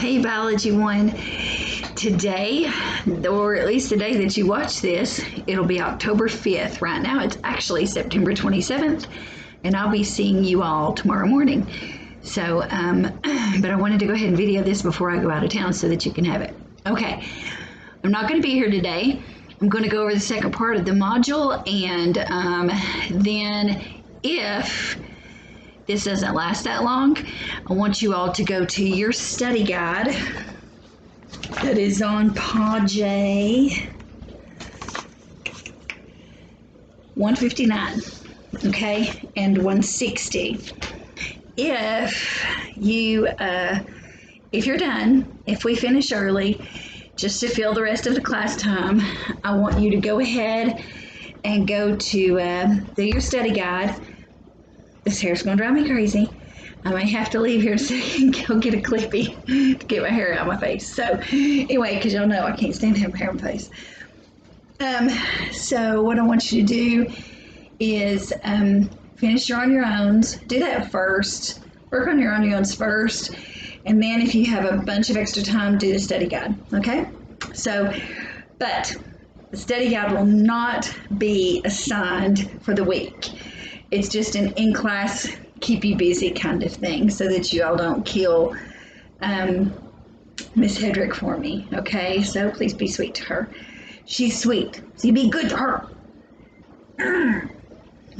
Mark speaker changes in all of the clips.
Speaker 1: Hey Biology 1, today, or at least the day that you watch this, it'll be October 5th. Right now it's actually September 27th, and I'll be seeing you all tomorrow morning. So, but I wanted to go ahead and video this before I go out of town so that you can have it. Okay, I'm not going to be here today. I'm going to go over the second part of the module, and then if this doesn't last that long, I want you all to go to your study guide that is on page 159, okay, and 160. If you're done, if we finish early, just to fill the rest of the class time, I want you to go ahead and go to your study guide. This hair's going to drive me crazy. I may have to leave here so I can go get a clippy to get my hair out of my face. So anyway, because y'all know I can't stand having hair in my face. So what I want you to do is finish your on your owns. Do that first. Work on your on your owns first. And then if you have a bunch of extra time, do the study guide. Okay? So, but the study guide will not be assigned for the week. It's just an in-class, keep you busy kind of thing so that you all don't kill Miss Hedrick for me, okay? So please be sweet to her. She's sweet, so you be good to her.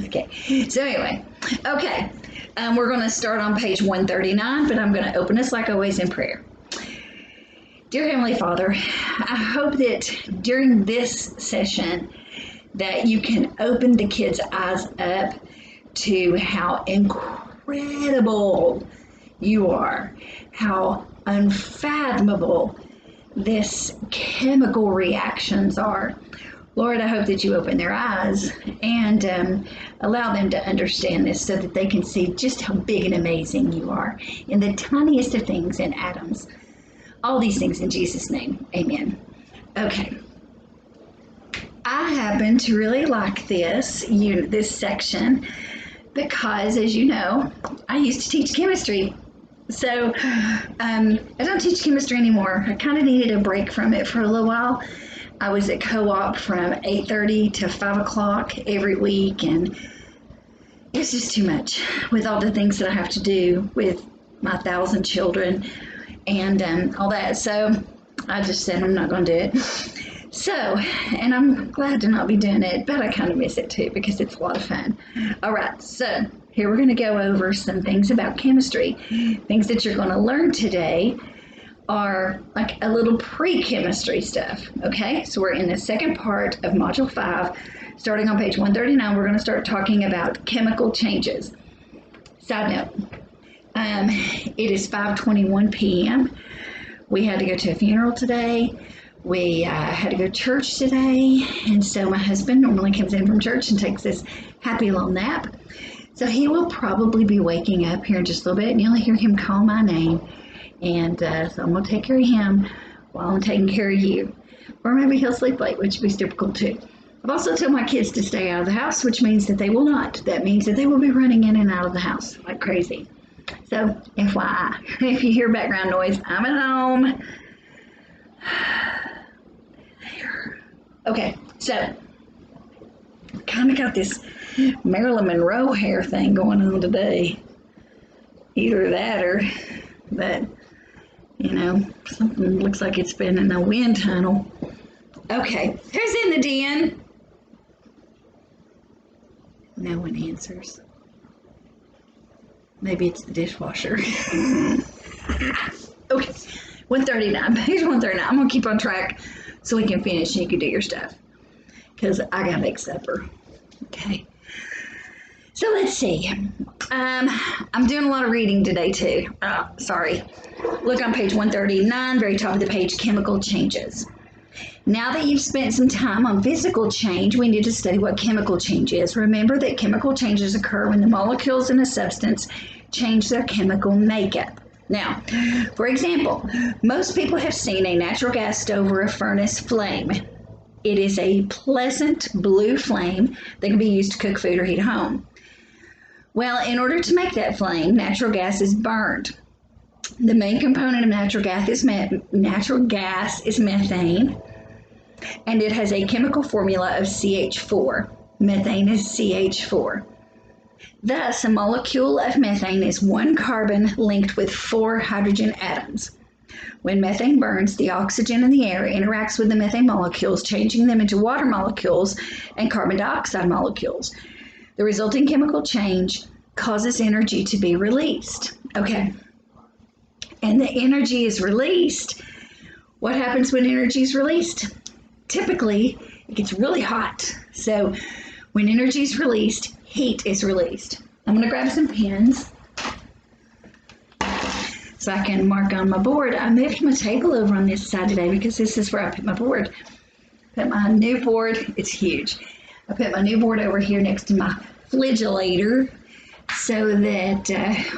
Speaker 1: Okay, so anyway, okay, we're going to start on page 139, but I'm going to open us like always in prayer. Dear Heavenly Father, I hope that during this session that you can open the kids' eyes up to how incredible you are, how unfathomable this chemical reactions are. Lord, I hope that you open their eyes and allow them to understand this so that they can see just how big and amazing you are in the tiniest of things, in atoms. All these things in Jesus' name, amen. Okay. I happen to really like this section because, as you know, I used to teach chemistry. So I don't teach chemistry anymore. I kind of needed a break from it for a little while. I was at co-op from 8:30 to 5 o'clock every week, and it's just too much with all the things that I have to do with my 1,000 children and all that. So I just said I'm not going to do it. So, and I'm glad to not be doing it, but I kind of miss it too because it's a lot of fun. All right, so here we're going to go over some things about chemistry. Things that you're going to learn today are like a little pre-chemistry stuff, okay? So we're in the second part of Module 5. Starting on page 139, we're going to start talking about chemical changes. Side note, it is 5:21 p.m. We had to go to a funeral today. We had to go to church today, and so my husband normally comes in from church and takes this happy little nap. So he will probably be waking up here in just a little bit, and you'll hear him call my name. And so I'm going to take care of him while I'm taking care of you. Or maybe he'll sleep late, which would be typical too. I've also told my kids to stay out of the house, which means that they will not. That means that they will be running in and out of the house like crazy. So, FYI, if you hear background noise, I'm at home. There. Okay, so kind of got this Marilyn Monroe hair thing going on today. Either that or that, you know, something looks like it's been in a wind tunnel. Okay, who's in the den? No one answers. Maybe it's the dishwasher. Okay, 139, page 139. I'm going to keep on track so we can finish and you can do your stuff. Because I got to make supper. Okay. So let's see. I'm doing a lot of reading today too. Sorry. Look on page 139, very top of the page, chemical changes. Now that you've spent some time on physical change, we need to study what chemical change is. Remember that chemical changes occur when the molecules in a substance change their chemical makeup. Now, for example, most people have seen a natural gas stove or a furnace flame. It is a pleasant blue flame that can be used to cook food or heat a home. Well, in order to make that flame, natural gas is burned. The main component of natural gas is methane, and it has a chemical formula of CH4. Methane is CH4. Thus, a molecule of methane is one carbon linked with 4 hydrogen atoms. When methane burns, the oxygen in the air interacts with the methane molecules, changing them into water molecules and carbon dioxide molecules. The resulting chemical change causes energy to be released. Okay. And the energy is released. What happens when energy is released? Typically, it gets really hot. So when energy is released, heat is released. I'm going to grab some pens so I can mark on my board. I moved my table over on this side today because this is where I put my board. Put my new board, it's huge. I put my new board over here next to my flagellator so that,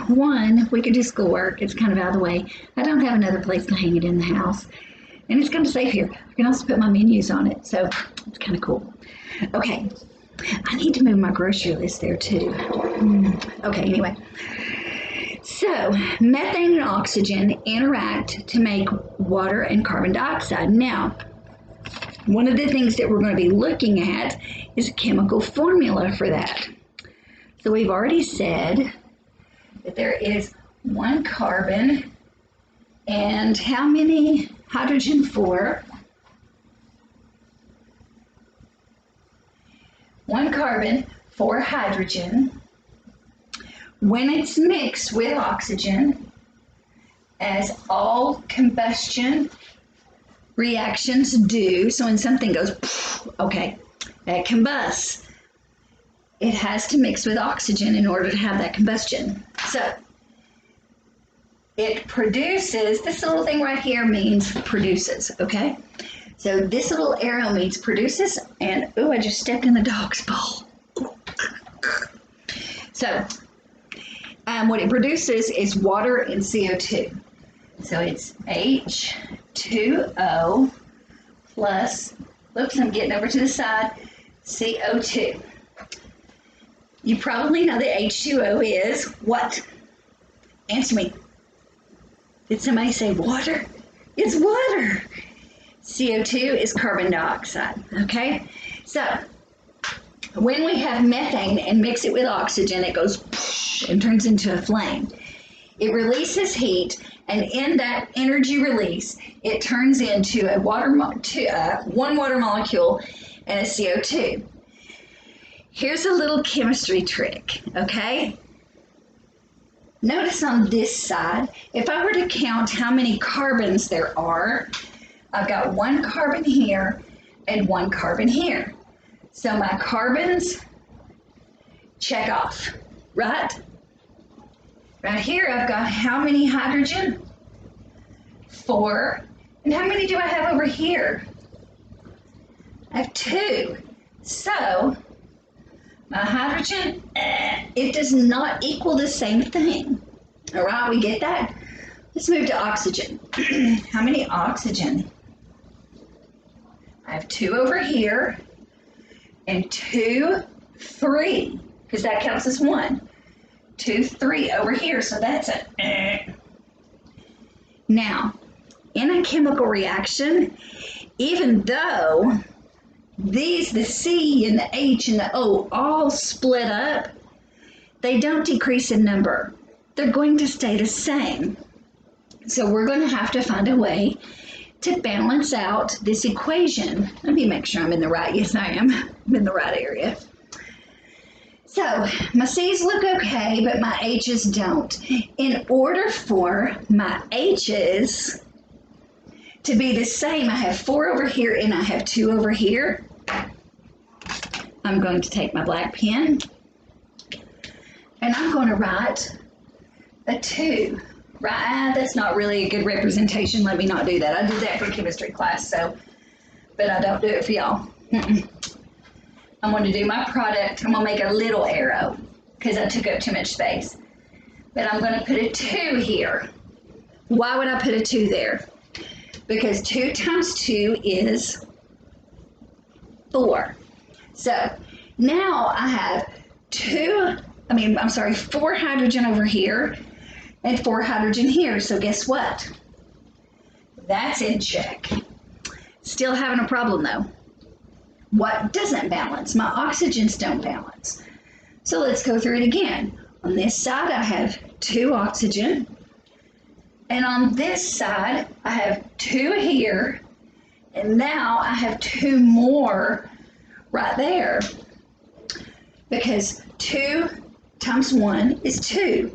Speaker 1: one, we can do schoolwork. It's kind of out of the way. I don't have another place to hang it in the house. And it's kind of safe here. I can also put my menus on it, so it's kind of cool. Okay, I need to move my grocery list there too. Okay, anyway. So, methane and oxygen interact to make water and carbon dioxide. Now, one of the things that we're going to be looking at is a chemical formula for that. So we've already said that there is one carbon and how many hydrogen? 4. One carbon, 4 hydrogen. When it's mixed with oxygen, as all combustion reactions do, so when something goes, okay, that combusts, it has to mix with oxygen in order to have that combustion. So it produces, this little thing right here means produces, okay? So this little arrow means produces, and oh, I just stepped in the dog's bowl. So what it produces is water and CO2. So it's H2O plus, oops, I'm getting over to the side, CO2. You probably know that H2O is what? Answer me. Did somebody say water? It's water. CO2 is carbon dioxide, okay? So when we have methane and mix it with oxygen, it goes and turns into a flame. It releases heat, and in that energy release, it turns into a one water molecule and a CO2. Here's a little chemistry trick, okay? Notice on this side, if I were to count how many carbons there are, I've got 1 carbon here and 1 carbon here. So my carbons check off, right? Right here, I've got how many hydrogen? 4. And how many do I have over here? I have 2. So my hydrogen, it does not equal the same thing. All right, we get that? Let's move to oxygen. How many oxygen? I have 2 over here and 2, 3, because that counts as 1. 2, 3 over here, so that's a. Now, in a chemical reaction, even though these, the C and the H and the O, all split up, they don't decrease in number. They're going to stay the same. So we're going to have to find a way to balance out this equation. Let me make sure I'm in the right, yes I am, I'm in the right area. So my C's look okay, but my H's don't. In order for my H's to be the same, I have 4 over here and I have 2 over here. I'm going to take my black pen and I'm going to write a 2. Right, that's not really a good representation. Let me not do that. I did that for chemistry class, but I don't do it for y'all. I'm going to do my product. I'm going to make a little arrow because I took up too much space. But I'm going to put a 2 here. Why would I put a 2 there? Because 2 times 2 is 4. So now I have 4 hydrogen over here, and 4 hydrogen here. So guess what? That's in check. Still having a problem though. What doesn't balance? My oxygens don't balance. So let's go through it again. On this side, I have 2 oxygen. And on this side, I have 2 here. And now I have 2 more right there. Because 2 times 1 is 2.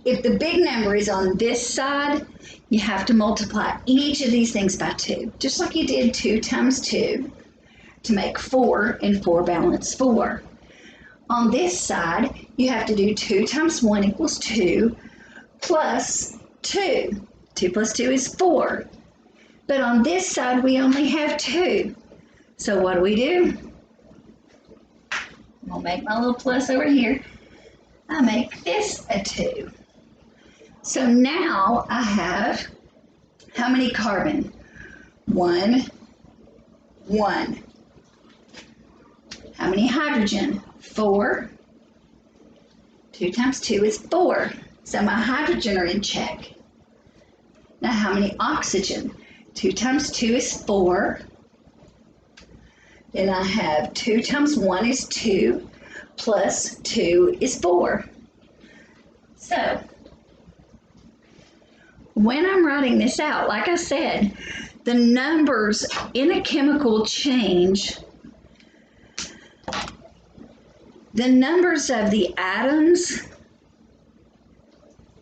Speaker 1: If the big number is on this side, you have to multiply each of these things by 2. Just like you did 2 times 2 to make 4, and 4 balance 4. On this side, you have to do 2 times 1 equals 2 plus 2. 2 plus 2 is 4. But on this side, we only have 2. So what do? I'll make my little plus over here. I make this a 2. So now I have how many carbon? 1, 1. How many hydrogen? 4. 2 times 2 is 4. So my hydrogen are in check. Now how many oxygen? 2 times 2 is 4. Then I have 2 times 1 is 2, plus 2 is 4. So when I'm writing this out, like I said, the numbers in a chemical change. The numbers of the atoms,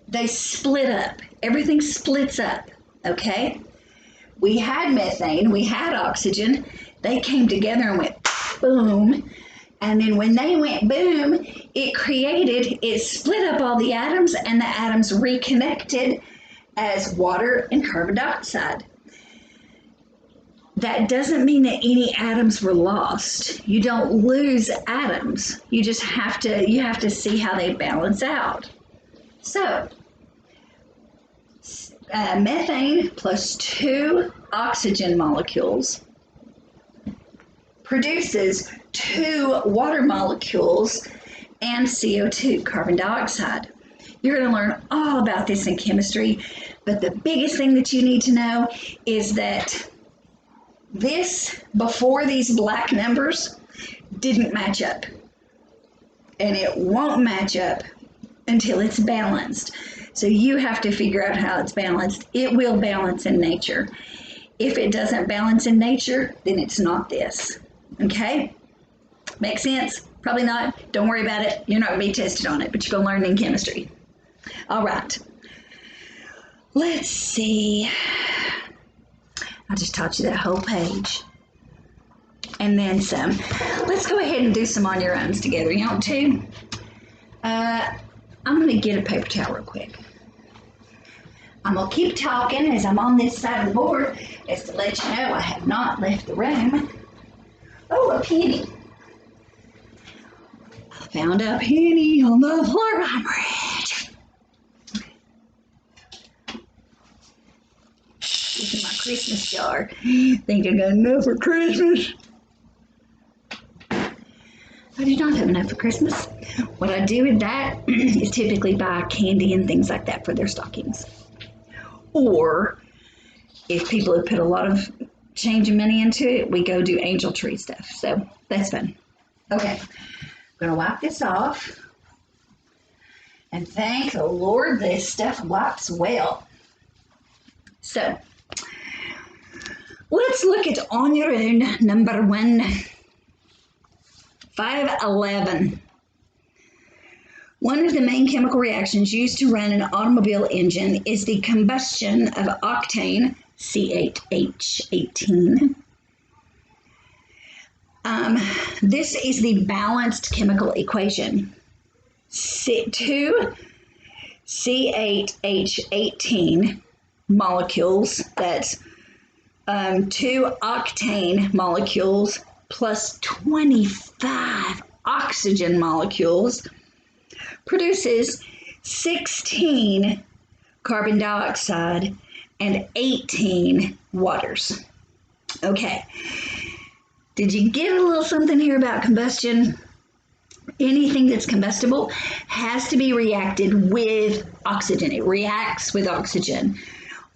Speaker 1: they split up. Everything splits up, okay? We had methane, we had oxygen. They came together and went boom. And then when they went boom, it split up all the atoms, and the atoms reconnected as water and carbon dioxide. That doesn't mean that any atoms were lost. You don't lose atoms. You just have to see how they balance out. So methane plus 2 oxygen molecules produces 2 water molecules and CO2, carbon dioxide. You're going to learn all about this in chemistry, but the biggest thing that you need to know is that this, before these black numbers, didn't match up. And it won't match up until it's balanced. So you have to figure out how it's balanced. It will balance in nature. If it doesn't balance in nature, then it's not this. Okay? Make sense? Probably not. Don't worry about it. You're not going to be tested on it, but you're going to learn in chemistry. All right. Let's see. I just taught you that whole page. And then some. Let's go ahead and do some on your own together. You want to? I'm going to get a paper towel real quick. I'm going to keep talking as I'm on this side of the board, as to let you know I have not left the room. Oh, a penny. I found a penny on the floor. I'm rich. This is my Christmas jar. Think I got enough for Christmas? I do not have enough for Christmas. What I do with that is typically buy candy and things like that for their stockings. Or if people have put a lot of change of money into it, we go do angel tree stuff. So that's fun. Okay, I'm going to wipe this off. And thank the Lord this stuff wipes well. So let's look at on your own number 1. 511. One of the main chemical reactions used to run an automobile engine is the combustion of octane, C8H18. This is the balanced chemical equation. 2 C8H18 molecules, that's 2 octane molecules, plus 25 oxygen molecules produces 16 carbon dioxide and 18 waters. Okay, did you get a little something here about combustion? Anything that's combustible has to be reacted with oxygen. It reacts with oxygen.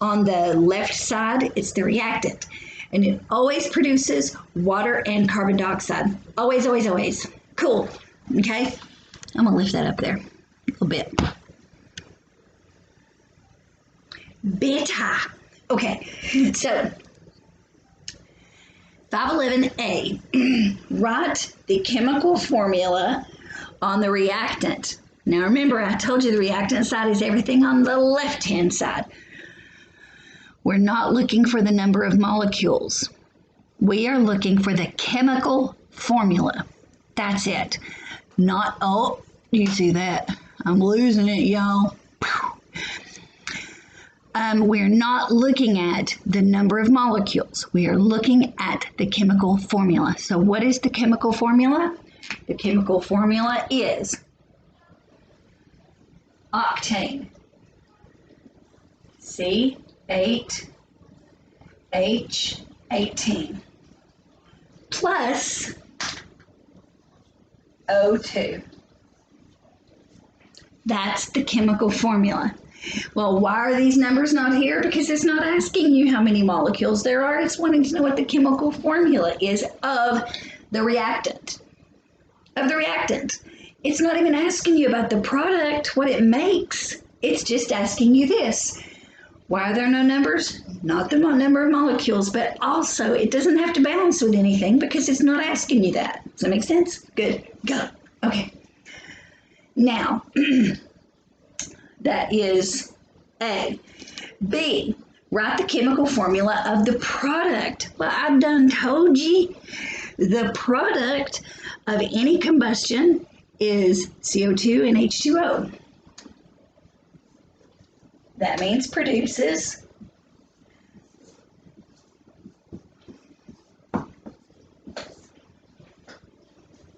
Speaker 1: On the left side, it's the reactant. And it always produces water and carbon dioxide. Always, always, always. Cool. Okay? I'm going to lift that up there a little bit. Beta. Okay, so 511A. Write the chemical formula on the reactant. Now remember, I told you the reactant side is everything on the left-hand side. We're not looking for the number of molecules. We are looking for the chemical formula. That's it. Not, oh, you see that? I'm losing it, y'all. We're not looking at the number of molecules. We are looking at the chemical formula. So what is the chemical formula? The chemical formula is octane. C8H18 plus O2. That's the chemical formula. Well, why are these numbers not here? Because it's not asking you how many molecules there are. It's wanting to know what the chemical formula is of the reactant. It's not even asking you about the product, what it makes. It's just asking you this. Why are there no numbers? Not the number of molecules, but also it doesn't have to balance with anything because it's not asking you that. Does that make sense? Good. Go. Okay. Now, that is A. B, write the chemical formula of the product. Well, I done told you the product of any combustion is CO2 and H2O. That means produces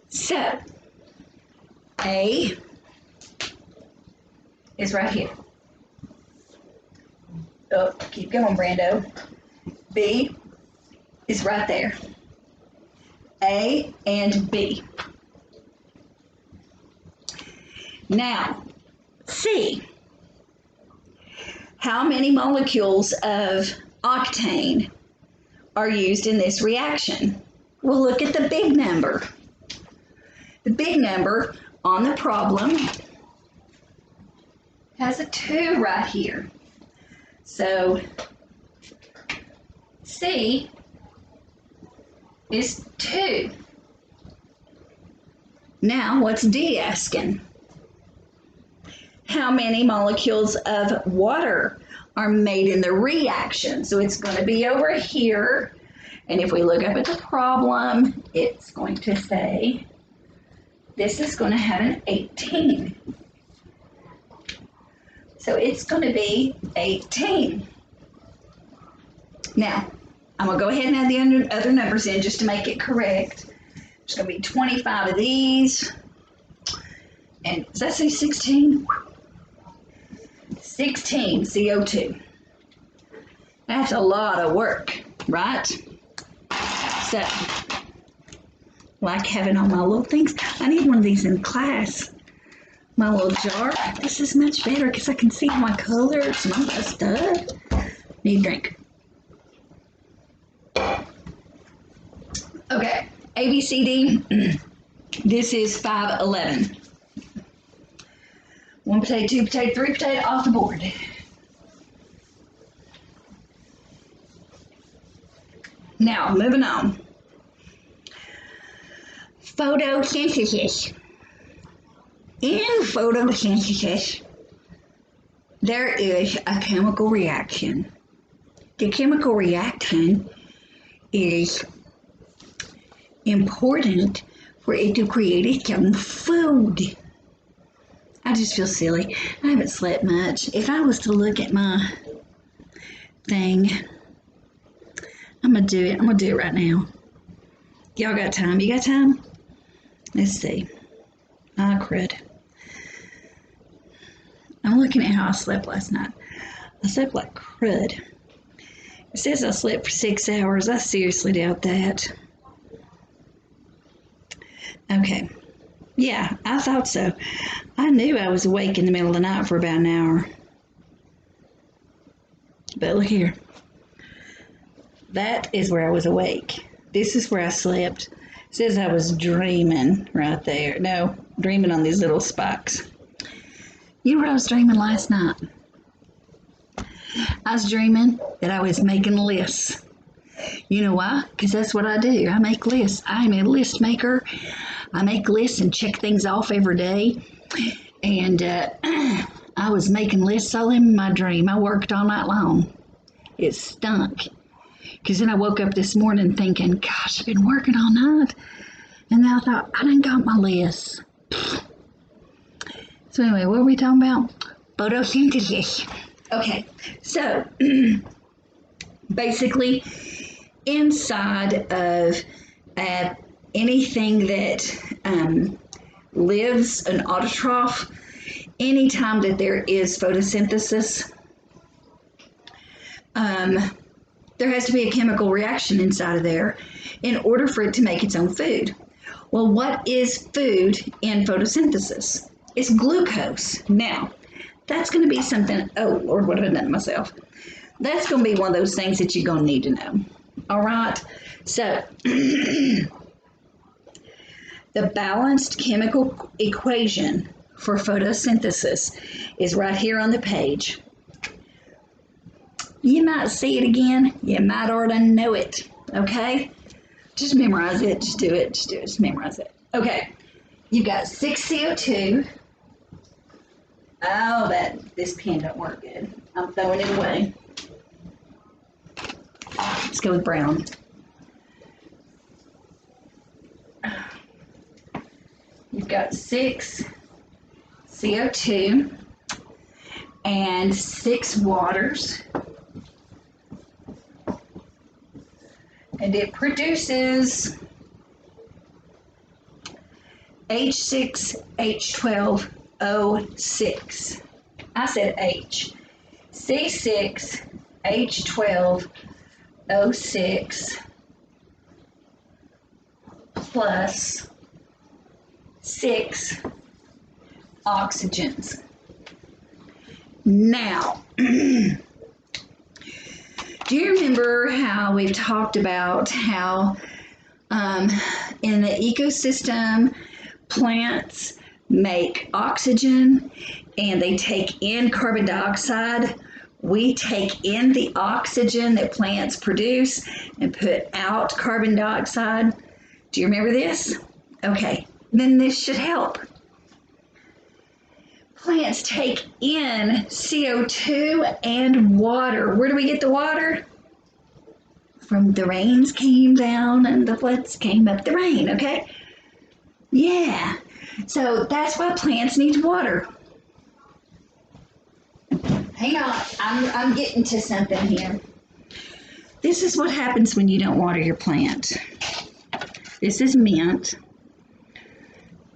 Speaker 1: so A is right here. Oh, keep going, Brando. B is right there. A and B. Now, C. How many molecules of octane are used in this reaction? We'll look at the big number. The big number on the problem has a 2 right here. So C is 2. Now what's D asking? How many molecules of water are made in the reaction? So it's going to be over here. And if we look up at the problem, it's going to say this is going to have an 18. So it's going to be 18. Now, I'm going to go ahead and add the other numbers in just to make it correct. There's going to be 25 of these. And does that say 16? 16 CO2. That's a lot of work, right? So, like having all my little things. I need one of these in class. My little jar. This is much better because I can see my colors and all that stuff. Need a drink. Okay, A, B, C, D. This is 511. 1 potato, 2 potato, 3 potato off the board. Now, moving on. Photosynthesis. In photosynthesis, there is a chemical reaction. The chemical reaction is important for it to create its own food. I just feel silly. I haven't slept much. If I was to look at my thing, I'm going to do it. I'm going to do it right now. Y'all got time? You got time? Let's see. Ah, crud. I'm looking at how I slept last night. I slept like crud. It says I slept for 6 hours. I seriously doubt that. Okay. Yeah, I thought so. I knew I was awake in the middle of the night for about an hour. But look here. That is where I was awake. This is where I slept. It says I was dreaming right there. No, dreaming on these little spikes. You know what I was dreaming last night? I was dreaming that I was making lists. You know why? Because that's what I do. I make lists. I'm a list maker. I make lists and check things off every day. And I was making lists all in my dream. I worked all night long. It stunk. Because then I woke up this morning thinking, gosh, I've been working all night. And then I thought, I done got my list. So anyway, what were we talking about? Photosynthesis. Okay, so basically inside of anything that lives, an autotroph, anytime that there is photosynthesis, there has to be a chemical reaction inside of there in order for it to make its own food. Well, what is food in photosynthesis? It's glucose. Now, that's going to be something, oh Lord, what have I done to myself? That's going to be one of those things that you're going to need to know. All right, so the balanced chemical equation for photosynthesis is right here on the page. You might see it again, you might already know it, okay? Just memorize it, just do it, just memorize it. Okay, you've got 6 CO2. Oh, this pen don't work good. I'm throwing it away. Let's go with brown. You've got 6 CO2 and 6 waters. And it produces H6H12O6. I said H. C6H12O6 plus 6 oxygens. Now, do you remember how we've talked about how in the ecosystem, plants make oxygen and they take in carbon dioxide? We take in the oxygen that plants produce and put out carbon dioxide. Do you remember this? Okay, then this should help. Plants take in CO2 and water. Where do we get the water? From the rains came down and the floods came up the rain, okay? Yeah, so that's why plants need water. Hang on, I'm getting to something here. This is what happens when you don't water your plant. This is mint.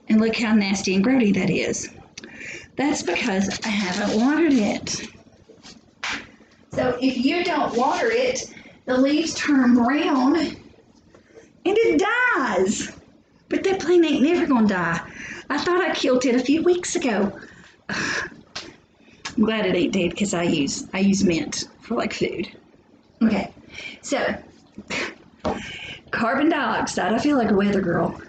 Speaker 1: And look how nasty and grody that is. That's because I haven't watered it. So if you don't water it, the leaves turn brown and it dies. But that plant ain't never gonna die. I thought I killed it a few weeks ago. I'm glad it ain't dead because I use mint for like food. Okay, so carbon dioxide. I feel like a weather girl.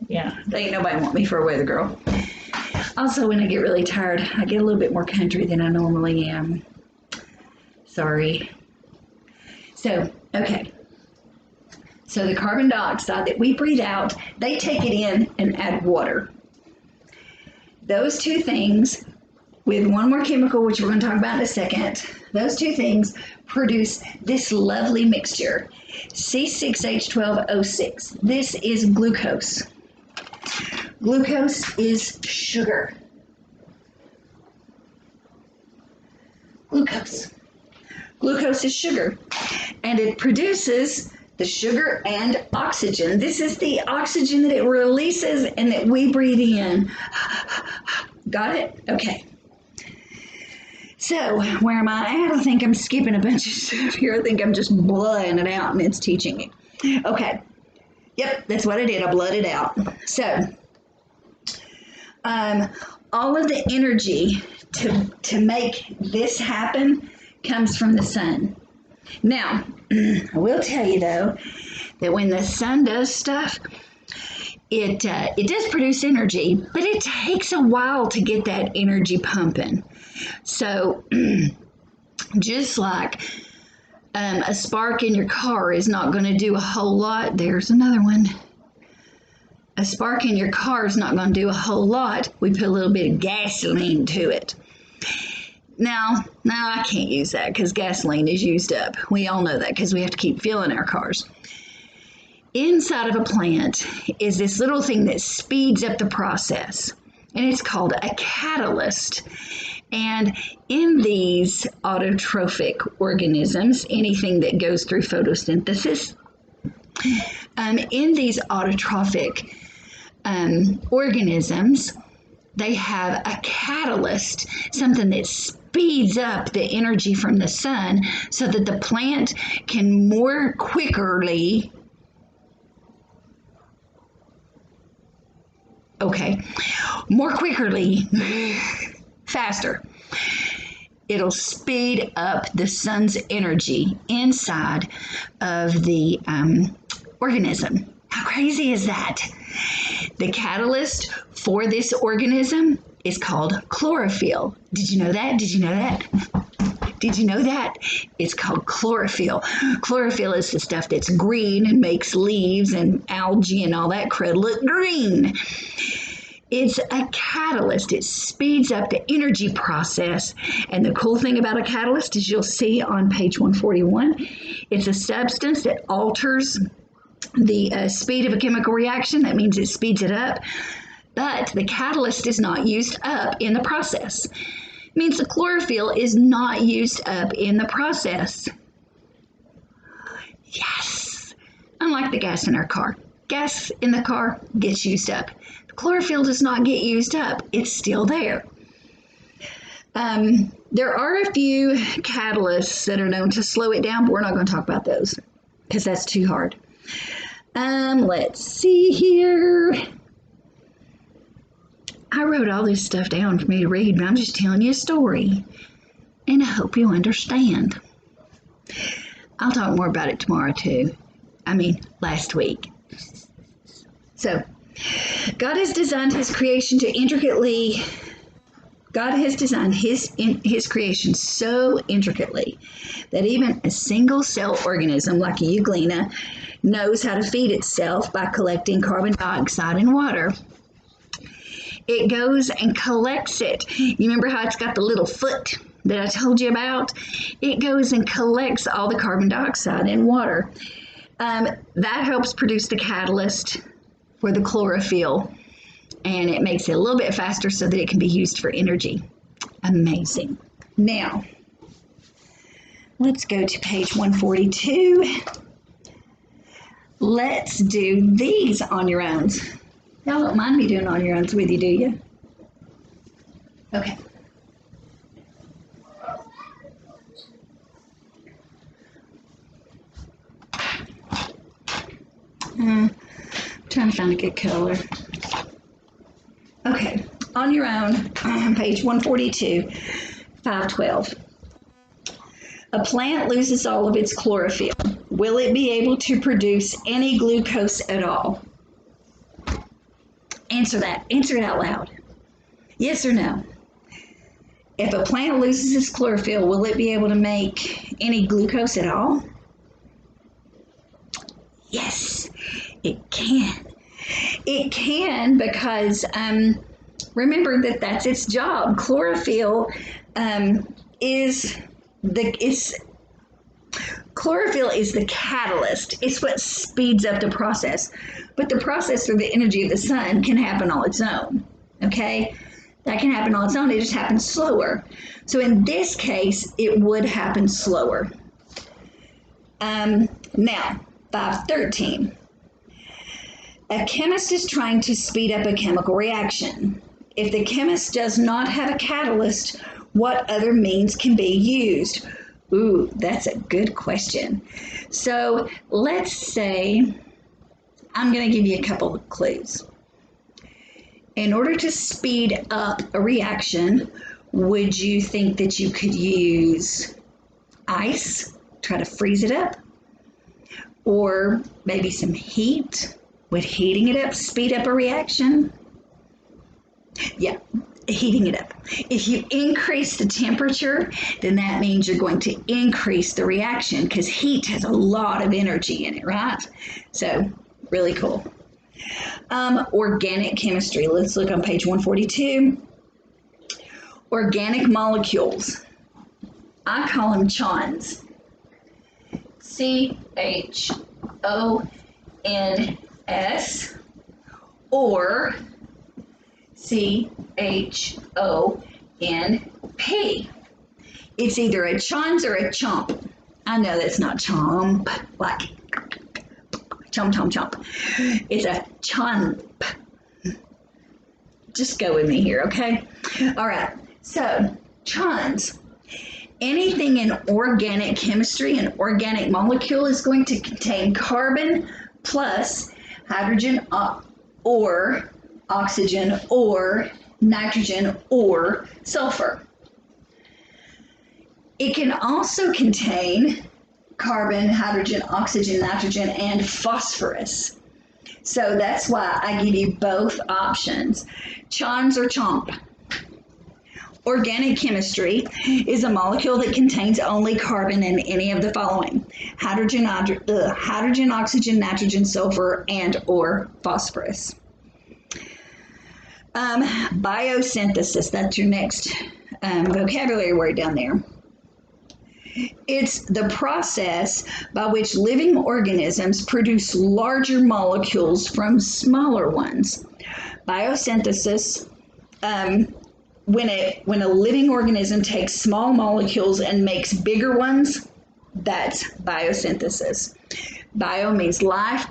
Speaker 1: Yeah, there ain't nobody want me for a weather girl. Also, when I get really tired, I get a little bit more country than I normally am. Sorry. So, okay. So the carbon dioxide that we breathe out, they take it in and add water. Those two things, with one more chemical, which we're going to talk about in a second, those two things produce this lovely mixture, C6H12O6. This is glucose. Glucose is sugar. Glucose. Glucose is sugar, and it produces the sugar and oxygen. This is the oxygen that it releases and that we breathe in. Got it? Okay. So, where am I at? I think I'm skipping a bunch of stuff here. I think I'm just blowing it out and it's teaching me. Okay. Yep, that's what I did. I blotted it out. So, all of the energy to make this happen comes from the sun. Now, I will tell you though that when the sun does stuff, it does produce energy, but it takes a while to get that energy pumping. So, just like a spark in your car is not going to do a whole lot. There's another one. A spark in your car is not going to do a whole lot. We put a little bit of gasoline to it. Now I can't use that because gasoline is used up. We all know that because we have to keep fueling our cars. Inside of a plant is this little thing that speeds up the process, and it's called a catalyst. And in these autotrophic organisms, anything that goes through photosynthesis, in these autotrophic organisms, they have a catalyst, something that speeds up the energy from the sun so that the plant can more quickly, faster. It'll speed up the sun's energy inside of the organism. How crazy is that? The catalyst for this organism is called chlorophyll. Did you know that? Did you know that? Did you know that? It's called chlorophyll. Chlorophyll is the stuff that's green and makes leaves and algae and all that crud look green. It's a catalyst. It speeds up the energy process. And the cool thing about a catalyst is you'll see on page 141, it's a substance that alters the speed of a chemical reaction. That means it speeds it up. But the catalyst is not used up in the process. It means the chlorophyll is not used up in the process. Yes. Unlike the gas in our car. Gas in the car gets used up. Chlorophyll does not get used up. It's still there. There are a few catalysts that are known to slow it down, but we're not going to talk about those because that's too hard. Let's see here. I wrote all this stuff down for me to read, but I'm just telling you a story, and I hope you understand. I'll talk more about it tomorrow too. Last week. So, God has designed his creation his creation so intricately that even a single cell organism like a euglena knows how to feed itself by collecting carbon dioxide and water. It goes and collects it. You remember how it's got the little foot that I told you about? It goes and collects all the carbon dioxide and water. That helps produce the catalyst for the chlorophyll, and it makes it a little bit faster so that it can be used for energy. Amazing. Now, let's go to page 142. Let's do these on your own. Y'all don't mind me doing on your own with you, do you? Okay. Trying to find a good color. Okay, on your own, page 142, 512. A plant loses all of its chlorophyll. Will it be able to produce any glucose at all? Answer that. Answer it out loud. Yes or no? If a plant loses its chlorophyll, will it be able to make any glucose at all? Yes, it can. It can because remember that's its job. Chlorophyll is the catalyst. It's what speeds up the process. But the process through the energy of the sun can happen on its own. Okay? That can happen on its own. It just happens slower. So in this case, it would happen slower. Now, 513. A chemist is trying to speed up a chemical reaction. If the chemist does not have a catalyst, what other means can be used? Ooh, that's a good question. So let's say I'm going to give you a couple of clues. In order to speed up a reaction, would you think that you could use ice, try to freeze it up? Or maybe some heat? Would heating it up speed up a reaction? Yeah, heating it up. If you increase the temperature, then that means you're going to increase the reaction because heat has a lot of energy in it, right? So, really cool. Organic chemistry. Let's look on page 142. Organic molecules. I call them CHONs. CHONS or CHONP. It's either a CHONS or a CHOMP. I know that's not CHOMP, like chomp, chomp, chomp. It's a CHONP. Just go with me here, okay? All right, so CHONS. Anything in organic chemistry, an organic molecule is going to contain carbon plus hydrogen or oxygen or nitrogen or sulfur. It can also contain carbon, hydrogen, oxygen, nitrogen, and phosphorus. So that's why I give you both options, CHONS or CHOMP. Organic chemistry is a molecule that contains only carbon in any of the following: hydrogen, oxygen, nitrogen, sulfur, and or phosphorus. Biosynthesis, that's your next vocabulary word down there. It's the process by which living organisms produce larger molecules from smaller ones. Biosynthesis, when a living organism takes small molecules and makes bigger ones, that's biosynthesis. Bio means life.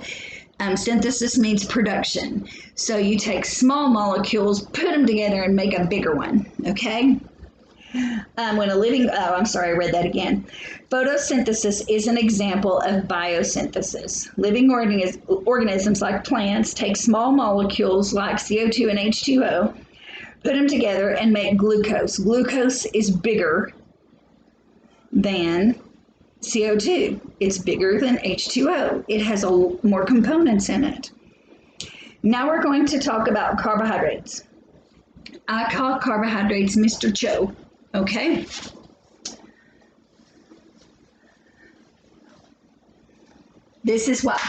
Speaker 1: Synthesis means production. So you take small molecules, put them together, and make a bigger one. Okay. I read that again. Photosynthesis is an example of biosynthesis. Living organisms like plants take small molecules like CO2 and H2O, put them together and make glucose. Glucose is bigger than CO2. It's bigger than H2O. It has more components in it. Now we're going to talk about carbohydrates. I call carbohydrates Mr. Cho, okay? This is why.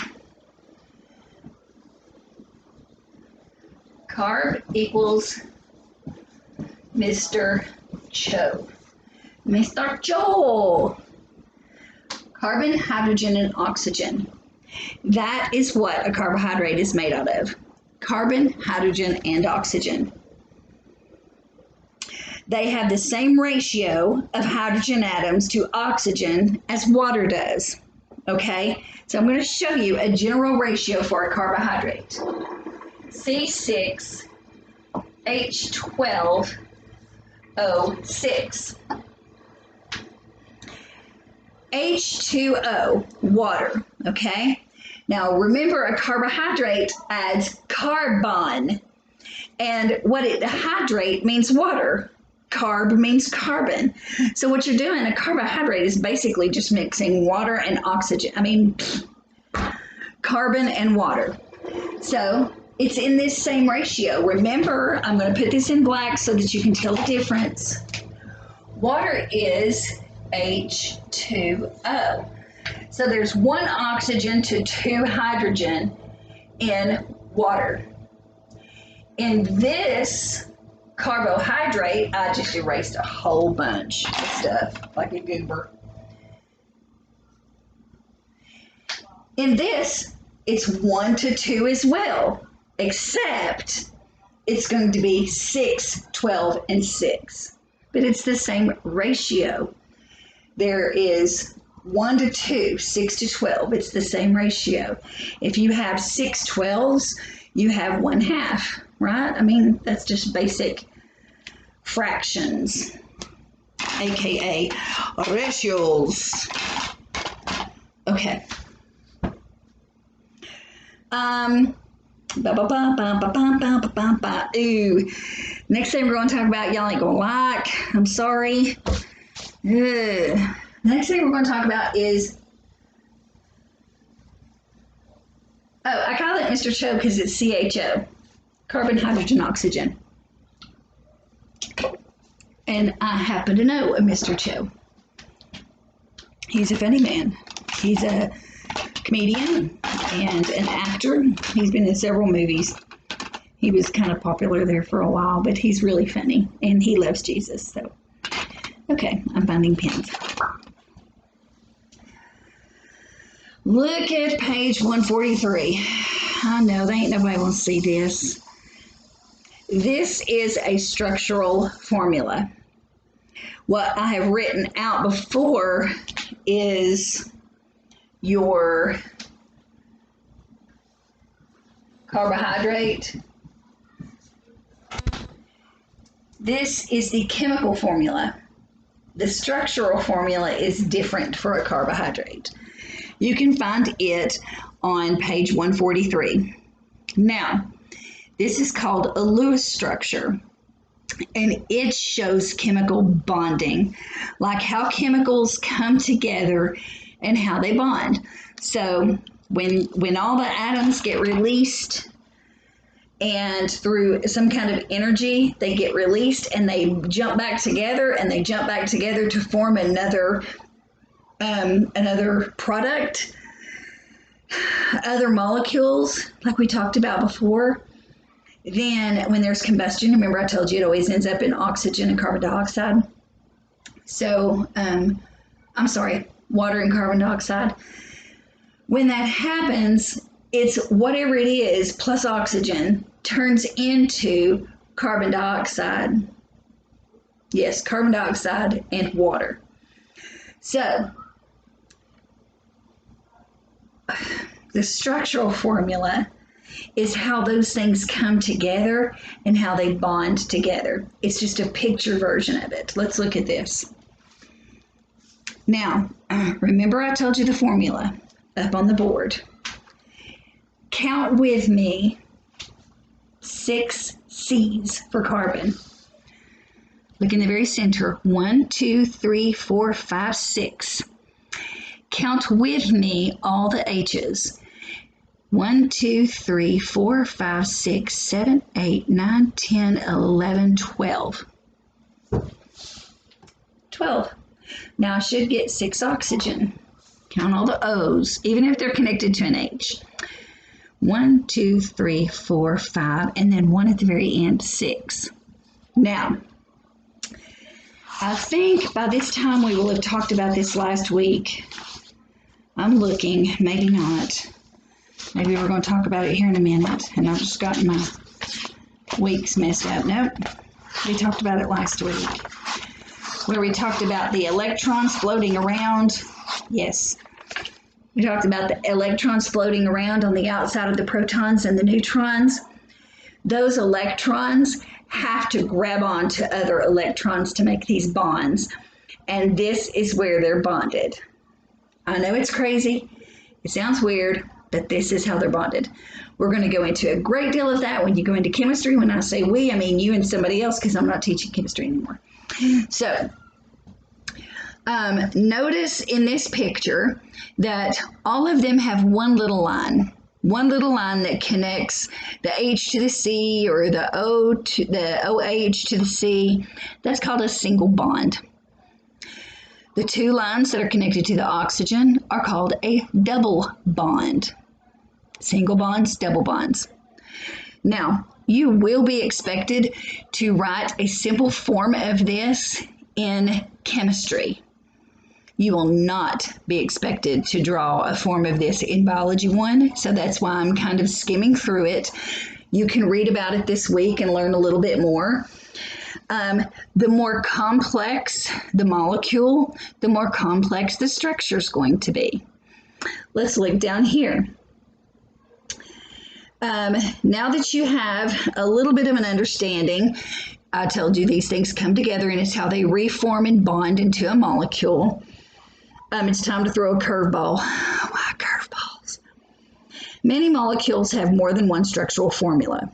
Speaker 1: Carb equals Mr. Cho. Mr. Cho. Carbon, hydrogen, and oxygen. That is what a carbohydrate is made out of. Carbon, hydrogen, and oxygen. They have the same ratio of hydrogen atoms to oxygen as water does. Okay, so I'm going to show you a general ratio for a carbohydrate. C6H12O6. H2O, water, okay? Now remember, a carbohydrate adds carbon, and hydrate means water. Carb means carbon. So what you're doing, a carbohydrate is basically just mixing water and carbon and water. So it's in this same ratio. Remember, I'm going to put this in black so that you can tell the difference. Water is H2O. So there's 1 oxygen to 2 hydrogen in water. In this carbohydrate, I just erased a whole bunch of stuff like a goober. In this, it's 1 to 2 as well, except it's going to be 6, 12, and 6. But it's the same ratio. There is 1 to 2, 6 to 12. It's the same ratio. If you have 6 12s, you have 1/2, right? I mean, that's just basic fractions. aka ratios. Okay. Ooh. Next thing we're going to talk about, y'all ain't gonna like. I'm sorry. Ugh. Next thing we're going to talk about is, I call it Mr. Cho because it's CHO, carbon, hydrogen, oxygen. And I happen to know a Mr. Cho. He's a funny man. He's a comedian and an actor. He's been in several movies. He was kind of popular there for a while, but he's really funny and he loves Jesus. So, okay, I'm finding pins. Look at page 143. I know, there ain't nobody wants to see this. This is a structural formula. What I have written out before is your carbohydrate. This is the chemical formula. The structural formula is different for a carbohydrate. You can find it on page 143. Now, this is called a Lewis structure, and it shows chemical bonding, like how chemicals come together and how they bond. So when all the atoms get released and through some kind of energy, they get released and they jump back together and they jump back together to form another product, other molecules, like we talked about before. Then when there's combustion, remember I told you it always ends up in oxygen and carbon dioxide. So, water and carbon dioxide. When that happens, it's whatever it is plus oxygen turns into carbon dioxide. Yes, carbon dioxide and water. So, the structural formula is how those things come together and how they bond together. It's just a picture version of it. Let's look at this. Now, remember I told you the formula up on the board. Count with me 6 C's for carbon. Look in the very center. 1, 2, 3, 4, 5, 6. Count with me all the H's. 1, 2, 3, 4, 5, 6, 7, 8, 9, 10, 11, 12. 12. Now I should get 6 oxygen. Count all the O's, even if they're connected to an H. 1, 2, 3, 4, 5, and then 1 at the very end, 6. Now, I think by this time we will have talked about this last week. I'm looking, maybe not. Maybe we're going to talk about it here in a minute, and I've just gotten my weeks messed up. Nope, we talked about it last week, where we talked about the electrons floating around. Yes, we talked about the electrons floating around on the outside of the protons and the neutrons. Those electrons have to grab onto other electrons to make these bonds, and this is where they're bonded. I know it's crazy, it sounds weird, but this is how they're bonded. We're going to go into a great deal of that when you go into chemistry. When I say we, I mean you and somebody else, because I'm not teaching chemistry anymore. So, notice in this picture that all of them have one little line that connects the H to the C or the O to the OH to the C. That's called a single bond. The 2 lines that are connected to the oxygen are called a double bond. Single bonds, double bonds. Now, you will be expected to write a simple form of this in chemistry. You will not be expected to draw a form of this in Biology 1, so that's why I'm kind of skimming through it. You can read about it this week and learn a little bit more. The more complex the molecule, the more complex the structure is going to be. Let's look down here. Now that you have a little bit of an understanding, I told you these things come together and it's how they reform and bond into a molecule. It's time to throw a curveball. Why curveballs? Many molecules have more than one structural formula.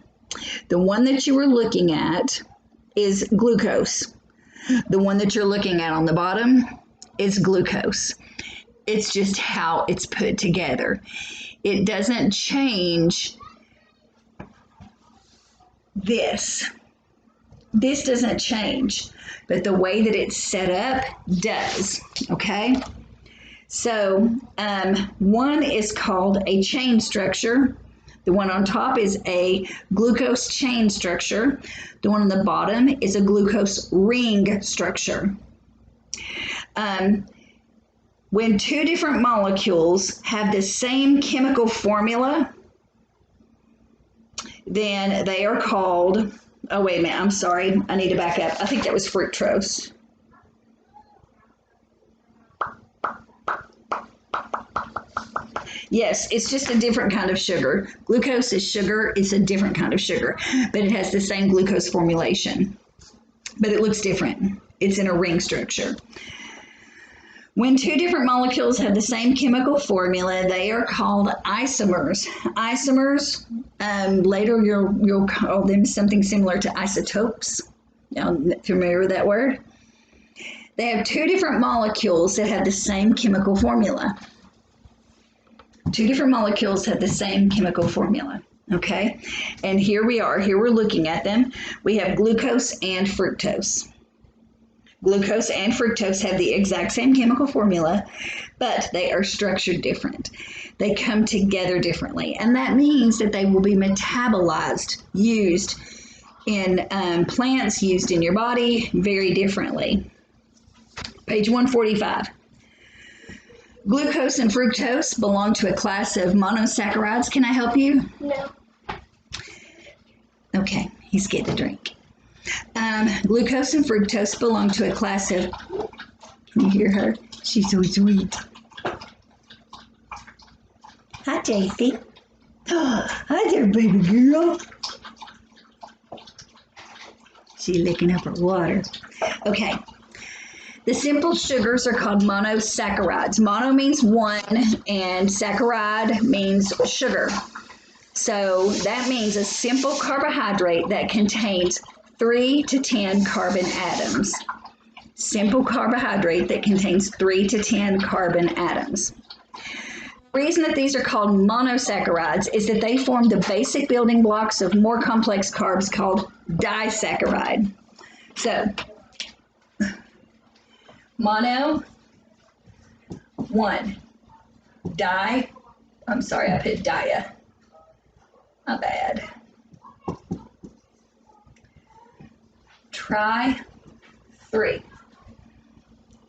Speaker 1: The one that you were looking at is glucose. The one that you're looking at on the bottom is glucose. It's just how it's put together. It doesn't change this. This doesn't change, but the way that it's set up does, okay? So one is called a chain structure. The one on top is a glucose chain structure. The one on the bottom is a glucose ring structure. When two different molecules have the same chemical formula, then they are called, oh, wait a minute, I'm sorry, I need to back up. I think that was fructose. Yes, it's just a different kind of sugar. Glucose is sugar, it's a different kind of sugar, but it has the same glucose formulation. But it looks different. It's in a ring structure. When two different molecules have the same chemical formula, they are called isomers. Isomers, later you'll call them something similar to isotopes. Y'all familiar with that word? They have two different molecules that have the same chemical formula. Two different molecules have the same chemical formula, okay? And here we are, here we're looking at them. We have glucose and fructose. Glucose and fructose have the exact same chemical formula, but they are structured different. They come together differently, and that means that they will be metabolized, used in plants, used in your body very differently. Page 145. Glucose and fructose belong to a class of monosaccharides. Can I help you?
Speaker 2: No.
Speaker 1: Okay, he's getting a drink. Glucose and fructose belong to a class of, can you hear her? She's so sweet. Hi, JC. Oh, hi there, baby girl. She's licking up her water. Okay. The simple sugars are called monosaccharides. Mono means one, and saccharide means sugar. So that means a simple carbohydrate that contains 3 to 10 carbon atoms. Simple carbohydrate that contains 3 to 10 carbon atoms. The reason that these are called monosaccharides is that they form the basic building blocks of more complex carbs called disaccharide. So, mono, one, I'm sorry, I put dia. My bad. Tri, 3.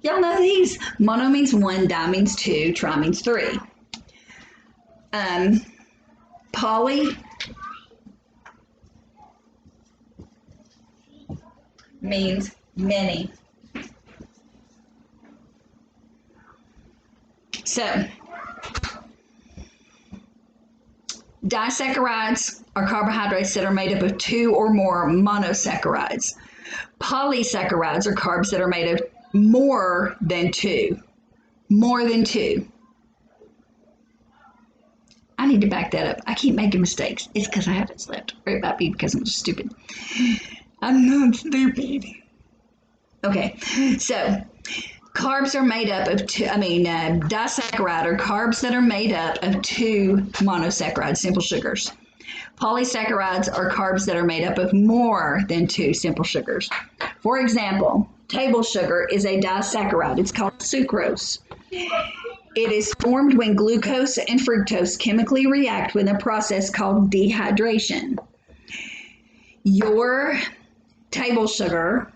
Speaker 1: Y'all know these? Mono means 1, di means 2, tri means 3. Poly means many. So, disaccharides are carbohydrates that are made up of 2 or more monosaccharides. Polysaccharides are carbs that are made of more than 2. More than 2. I need to back that up. I keep making mistakes. It's because I haven't slept. Or it might be because I'm stupid. I'm not stupid. Okay, so carbs are made up of disaccharide are carbs that are made up of 2 monosaccharides, simple sugars. Polysaccharides are carbs that are made up of more than 2 simple sugars. For example, table sugar is a disaccharide. It's called sucrose. It is formed when glucose and fructose chemically react with a process called dehydration. Your table sugar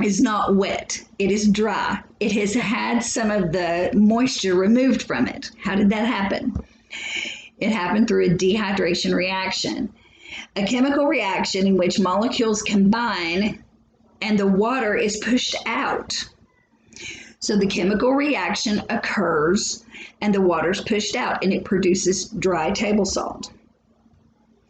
Speaker 1: is not wet. It is dry. It has had some of the moisture removed from it. How did that happen? It happened through a dehydration reaction, a chemical reaction in which molecules combine and the water is pushed out. So the chemical reaction occurs and the water is pushed out and it produces dry table salt.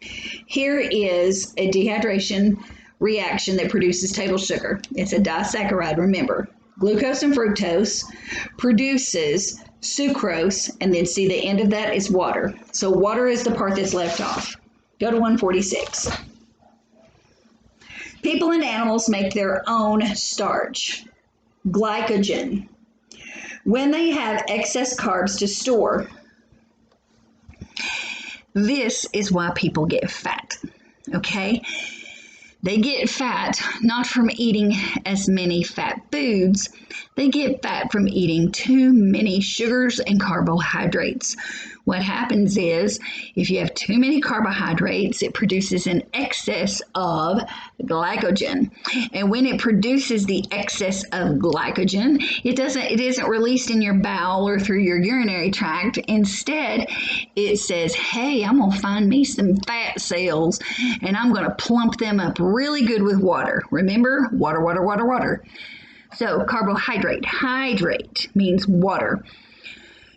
Speaker 1: Here is a dehydration reaction that produces table sugar. It's a disaccharide, remember. Glucose and fructose produces sucrose, and then see the end of that is water. So water is the part that's left off. Go to 146. People and animals make their own starch, glycogen, when they have excess carbs to store. This is why people get fat, okay? They get fat not from eating as many fat foods. They get fat from eating too many sugars and carbohydrates. What happens is, if you have too many carbohydrates, it produces an excess of glycogen. And when it produces the excess of glycogen, it isn't released in your bowel or through your urinary tract. Instead, it says, hey, I'm gonna find me some fat cells and I'm gonna plump them up really good with water. Remember, water, water, water, water. So carbohydrate, hydrate means water.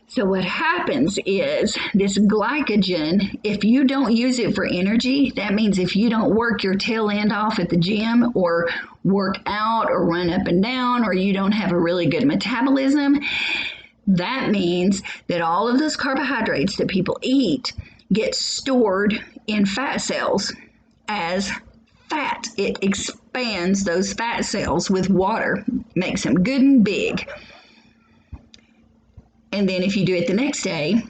Speaker 1: So what happens is this glycogen, if you don't use it for energy, that means if you don't work your tail end off at the gym or work out or run up and down, or you don't have a really good metabolism, that means that all of those carbohydrates that people eat get stored in fat cells as fat. It expands those fat cells with water, makes them good and big. And then if you do it the next day,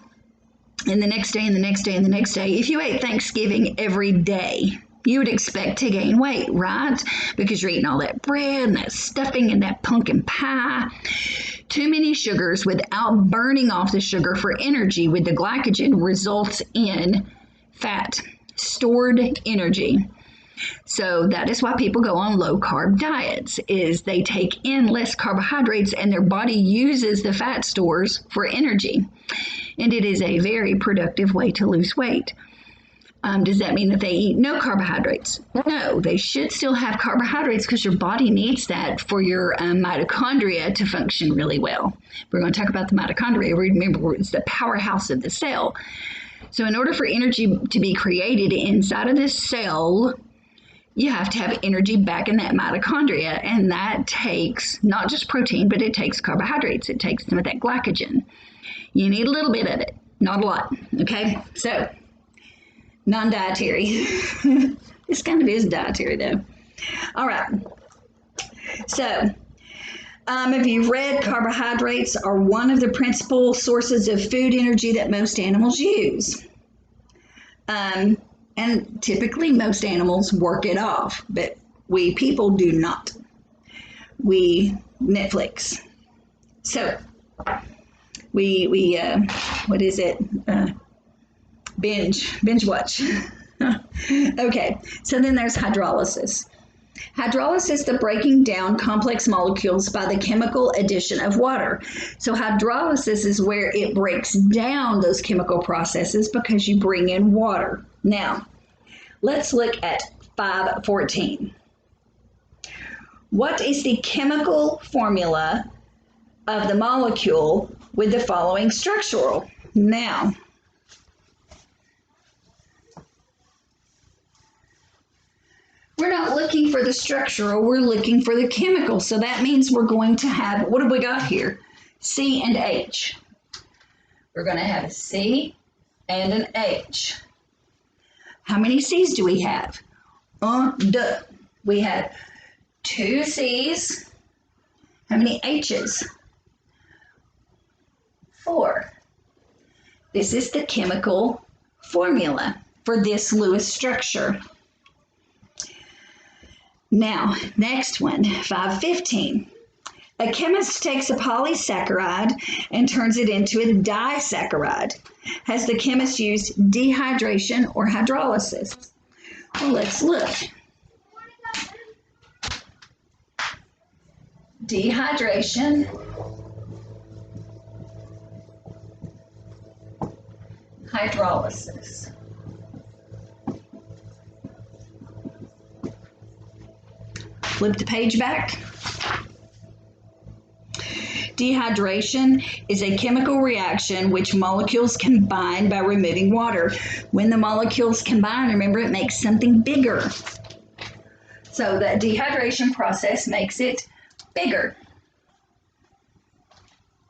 Speaker 1: and the next day, and the next day, and the next day, if you ate Thanksgiving every day, you would expect to gain weight, right? Because you're eating all that bread and that stuffing and that pumpkin pie. Too many sugars without burning off the sugar for energy with the glycogen results in fat, stored energy. So that is why people go on low carb diets, is they take in less carbohydrates and their body uses the fat stores for energy. And it is a very productive way to lose weight. Does that mean that they eat no carbohydrates? No, they should still have carbohydrates because your body needs that for your mitochondria to function really well. We're going to talk about the mitochondria. Remember, it's the powerhouse of the cell. So in order for energy to be created inside of this cell, you have to have energy back in that mitochondria, and that takes not just protein, but it takes carbohydrates. It takes some of that glycogen. You need a little bit of it, not a lot, okay? So, non-dietary. This kind of is dietary, though. All right. So, if you've read, carbohydrates are one of the principal sources of food energy that most animals use. And typically most animals work it off, but we people do not. We Netflix. So we what is it? Binge watch. Okay, so then there's hydrolysis. Hydrolysis, the breaking down complex molecules by the chemical addition of water. So hydrolysis is where it breaks down those chemical processes because you bring in water. Now, let's look at 514. What is the chemical formula of the molecule with the following structural? Now, we're not looking for the structural, we're looking for the chemical. So that means we're going to have, what have we got here? C and H. We're going to have a C and an H. How many C's do we have? We have 2 C's. How many H's? 4. This is the chemical formula for this Lewis structure. Now, next one, 515. A chemist takes a polysaccharide and turns it into a disaccharide. Has the chemist used dehydration or hydrolysis? Well, let's look. Dehydration, hydrolysis. Flip the page back. Dehydration is a chemical reaction which molecules combine by removing water. When the molecules combine, remember, it makes something bigger. So the dehydration process makes it bigger.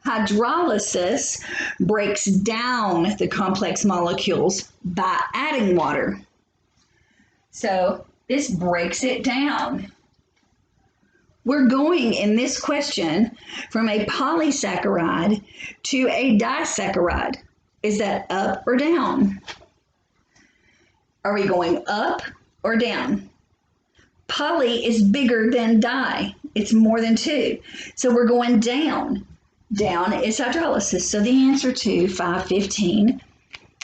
Speaker 1: Hydrolysis breaks down the complex molecules by adding water. So this breaks it down. We're going in this question from a polysaccharide to a disaccharide. Is that up or down? Are we going up or down? Poly is bigger than di. It's more than 2. So we're going down. Down is hydrolysis. So the answer to 515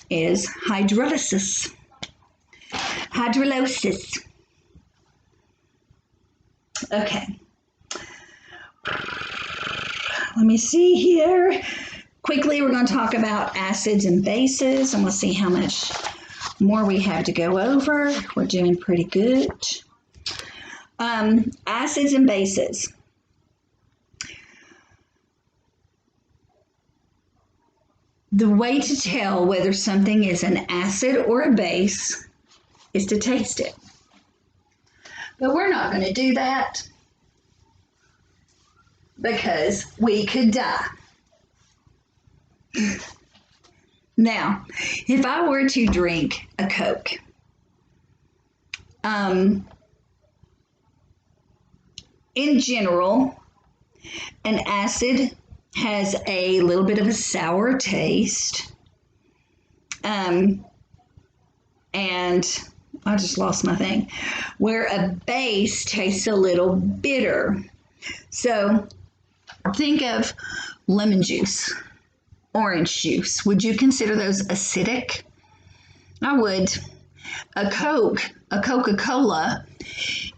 Speaker 1: is hydrolysis. Hydrolysis. Okay. Let me see here. Quickly, we're going to talk about acids and bases, and we'll see how much more we have to go over. We're doing pretty good. Acids and bases. The way to tell whether something is an acid or a base is to taste it. But we're not going to do that because we could die. Now, if I were to drink a Coke, in general, an acid has a little bit of a sour taste. And I just lost my thing. Where a base tastes a little bitter. So think of lemon juice, orange juice. Would you consider those acidic? I would. A Coke, a Coca-Cola,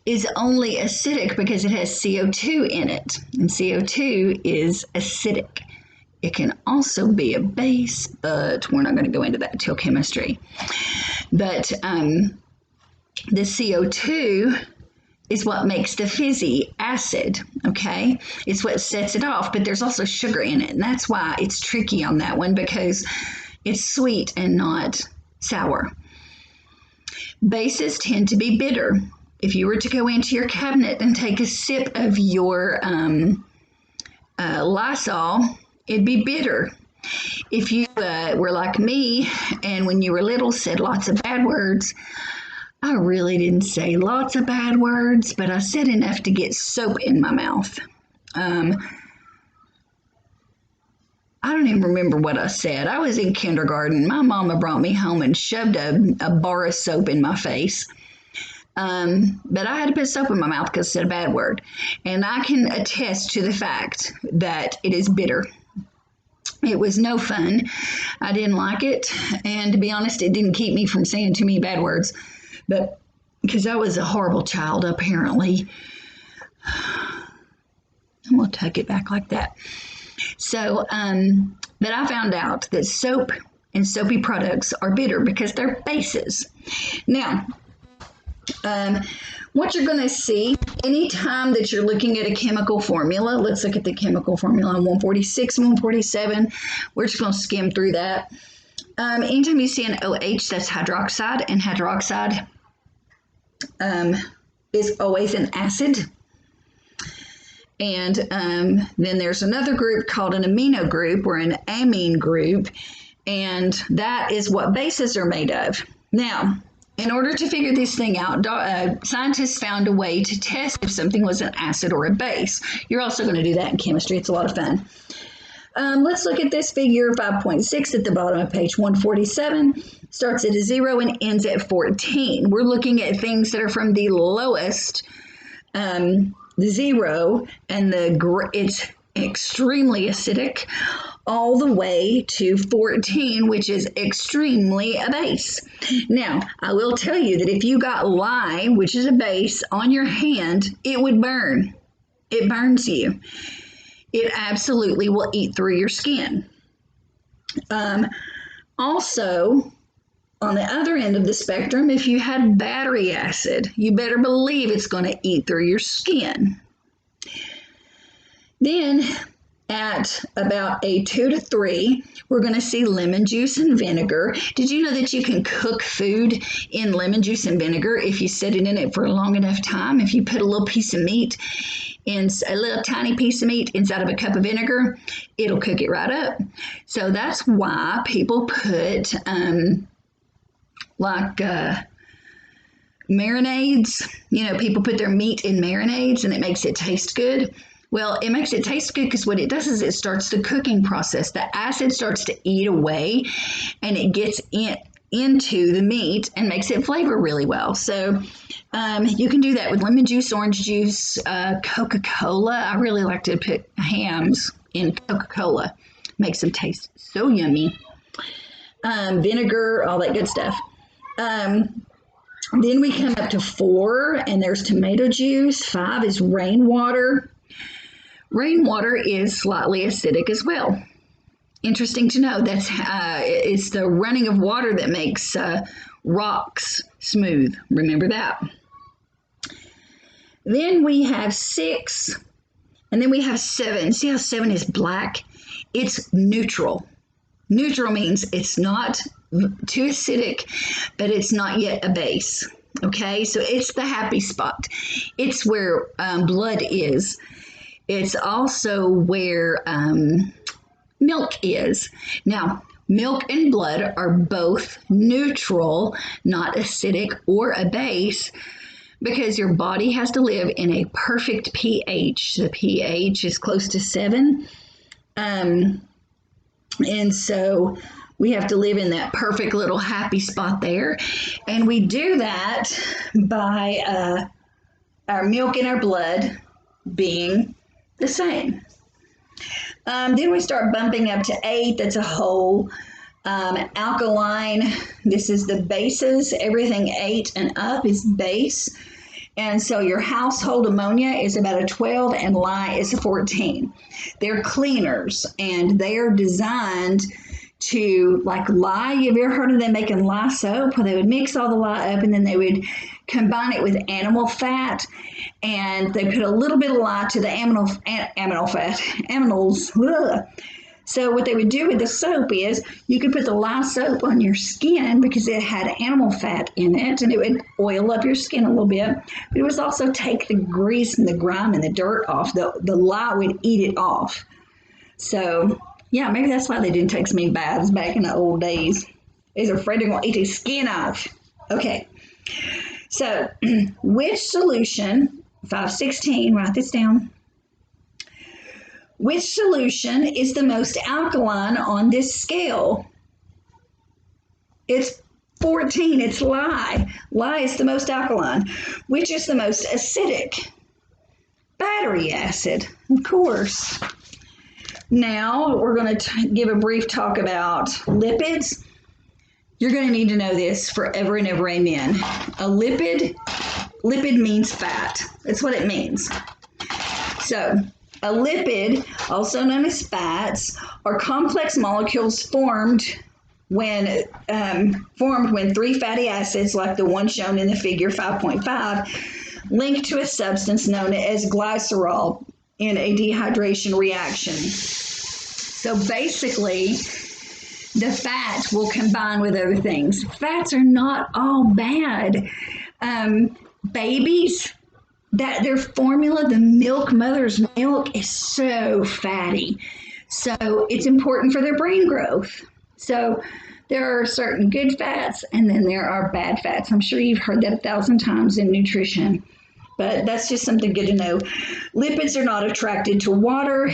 Speaker 1: is only acidic because it has CO2 in it, and CO2 is acidic. It can also be a base, but we're not going to go into that till chemistry. But the CO2 is what makes the fizzy acid, okay? It's what sets it off, but there's also sugar in it, and that's why it's tricky on that one, because it's sweet and not sour. Bases tend to be bitter. If you were to go into your cabinet and take a sip of your Lysol, it'd be bitter. If you were like me and when you were little said lots of bad words, I really didn't say lots of bad words, but I said enough to get soap in my mouth. I don't even remember what I said. I was in kindergarten. My mama brought me home and shoved a bar of soap in my face. But I had to put soap in my mouth because I said a bad word. And I can attest to the fact that it is bitter. It was no fun. I didn't like it. And to be honest, it didn't keep me from saying too many bad words. But because I was a horrible child, apparently. I'm going to tuck it back like that. So, but I found out that soap and soapy products are bitter because they're bases. Now, what you're going to see anytime that you're looking at a chemical formula, let's look at the chemical formula on 146 and 147. We're just going to skim through that. Anytime you see an OH, that's hydroxide, and hydroxide is always an acid. And then there's another group called an amino group or an amine group, and that is what bases are made of. Now, in order to figure this thing out, scientists found a way to test if something was an acid or a base. You're also going to do that in chemistry. It's a lot of fun. Let's look at this figure 5.6 at the bottom of page 147. Starts at a 0 and ends at 14. We're looking at things that are from the lowest 0, and it's extremely acidic, all the way to 14, which is extremely a base. Now, I will tell you that if you got lye, which is a base, on your hand, it would burn. It burns you. It absolutely will eat through your skin. Also, on the other end of the spectrum, if you had battery acid, you better believe it's going to eat through your skin. Then at about a 2 to 3, we're going to see lemon juice and vinegar. Did you know that you can cook food in lemon juice and vinegar if you set it in it for a long enough time? If you put a little piece of meat in a little tiny piece of meat inside of a cup of vinegar, it'll cook it right up. So that's why people put marinades. People put their meat in marinades and it makes it taste good. Well, it makes it taste good because what it does is it starts the cooking process. The acid starts to eat away and it gets into the meat and makes it flavor really well. So you can do that with lemon juice, orange juice, Coca-Cola. I really like to put hams in Coca-Cola. Makes them taste so yummy. Vinegar, all that good stuff. Then we come up to 4, and there's tomato juice. 5 is rainwater. Rainwater is slightly acidic as well. Interesting to know. That's it's the running of water that makes rocks smooth. Remember that. Then we have 6, and then we have 7. See how 7 is black? It's neutral. Neutral means it's not too acidic, but it's not yet a base. Okay, so it's the happy spot. It's where blood is. It's also where milk is. Now, milk and blood are both neutral, not acidic or a base, because your body has to live in a perfect pH. The pH is close to 7. And so we have to live in that perfect little happy spot there. And we do that by our milk and our blood being the same. Then we start bumping up to 8. That's a whole alkaline. This is the bases. Everything 8 and up is base. And so your household ammonia is about a 12 and lye is a 14. They're cleaners and they are designed to, like lye. Have you ever heard of them making lye soap? Well, they would mix all the lye up and then they would combine it with animal fat, and they put a little bit of lye to the animal fat, aminals. Ugh. So what they would do with the soap is you could put the lye soap on your skin because it had animal fat in it, and it would oil up your skin a little bit. But it was also take the grease and the grime and the dirt off. The lye would eat it off. So yeah, maybe that's why they didn't take so many baths back in the old days. They was afraid they're going to eat his skin off. Okay. So which solution, 516, write this down. Which solution is the most alkaline on this scale? It's 14. It's lye. Lye is the most alkaline. Which is the most acidic? Battery acid, of course. Now we're going to give a brief talk about lipids. You're going to need to know this forever and ever, amen. A lipid means fat. That's what it means. So a lipid, also known as fats, are complex molecules formed when 3 fatty acids, like the one shown in the figure 5.5, link to a substance known as glycerol in a dehydration reaction. So basically, the fat will combine with other things. Fats are not all bad. Babies, that their formula, the milk, mother's milk, is so fatty. So it's important for their brain growth. So there are certain good fats and then there are bad fats. I'm sure you've heard that 1,000 times in nutrition, but that's just something good to know. Lipids are not attracted to water.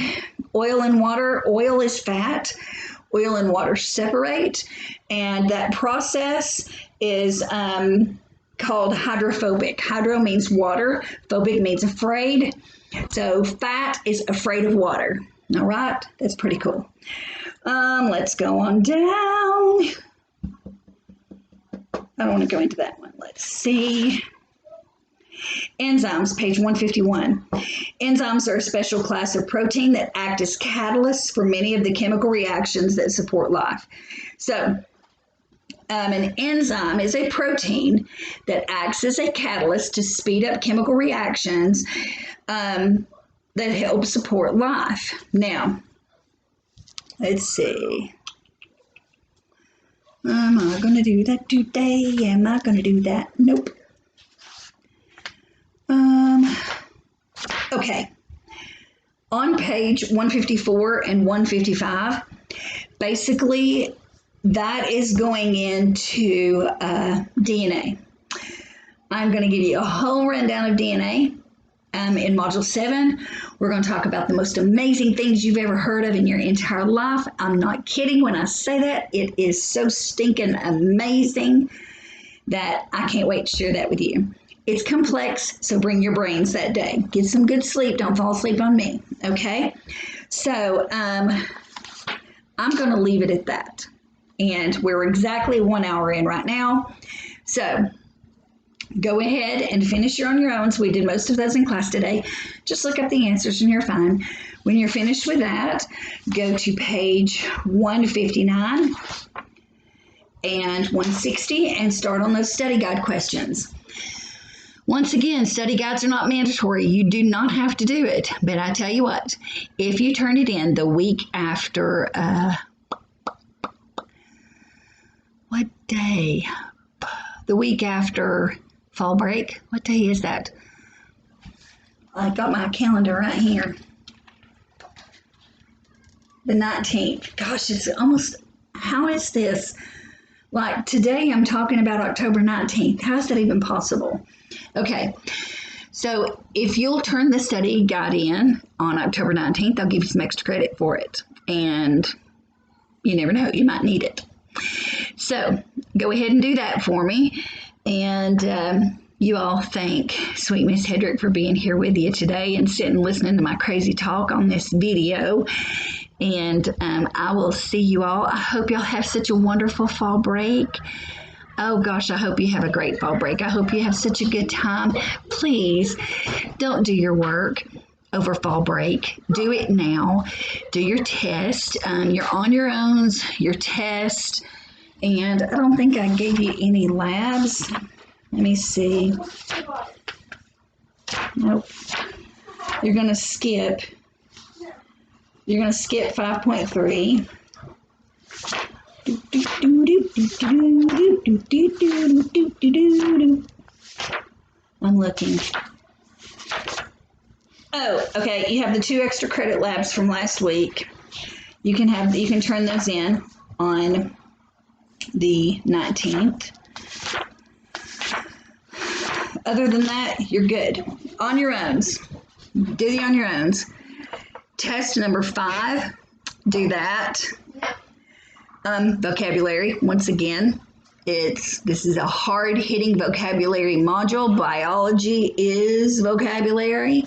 Speaker 1: Oil and water, oil is fat. Oil and water separate, and that process is called hydrophobic. Hydro means water, phobic means afraid. So fat is afraid of water. All right, that's pretty cool. Let's go on down. I don't want to go into that one. Let's see. Enzymes, page 151. Enzymes are a special class of protein that act as catalysts for many of the chemical reactions that support life. So, an enzyme is a protein that acts as a catalyst to speed up chemical reactions that help support life. Now, let's see. Am I going to do that today? Am I going to do that? Nope. Okay. On page 154 and 155, basically that is going into DNA. I'm going to give you a whole rundown of DNA. In Module 7, we're going to talk about the most amazing things you've ever heard of in your entire life. I'm not kidding when I say that. It is so stinking amazing that I can't wait to share that with you. It's complex, so bring your brains that day. Get some good sleep. Don't fall asleep on me, okay? So I'm going to leave it at that. And we're exactly 1 hour in right now. So go ahead and finish your on your own. So we did most of those in class today. Just look up the answers and you're fine. When you're finished with that, go to page 159 and 160 and start on those study guide questions. Once again, study guides are not mandatory. You do not have to do it. But I tell you what, if you turn it in the week after, what day? The week after fall break. What day is that? I got my calendar right here. The 19th. Gosh, it's almost, how is this? Like today I'm talking about October 19th. How is that even possible? Okay, so if you'll turn the study guide in on October 19th, I'll give you some extra credit for it. And you never know, you might need it. So go ahead and do that for me. And you all thank sweet Miss Hedrick for being here with you today and sitting and listening to my crazy talk on this video. And I will see you all. I hope y'all have such a wonderful fall break. Oh gosh, I hope you have a great fall break. I hope you have such a good time. Please don't do your work over fall break. Do it now. Do your test. You're on your own, your test. And I don't think I gave you any labs. Let me see. Nope. You're going to skip. You're going to skip 5.3. I'm looking. Oh, okay. You have the 2 extra credit labs from last week. You can turn those in on the 19th. Other than that, you're good. On your own. Do the on your own. Test number 5. Do that. Vocabulary. Once again, this is a hard-hitting vocabulary module. Biology is vocabulary.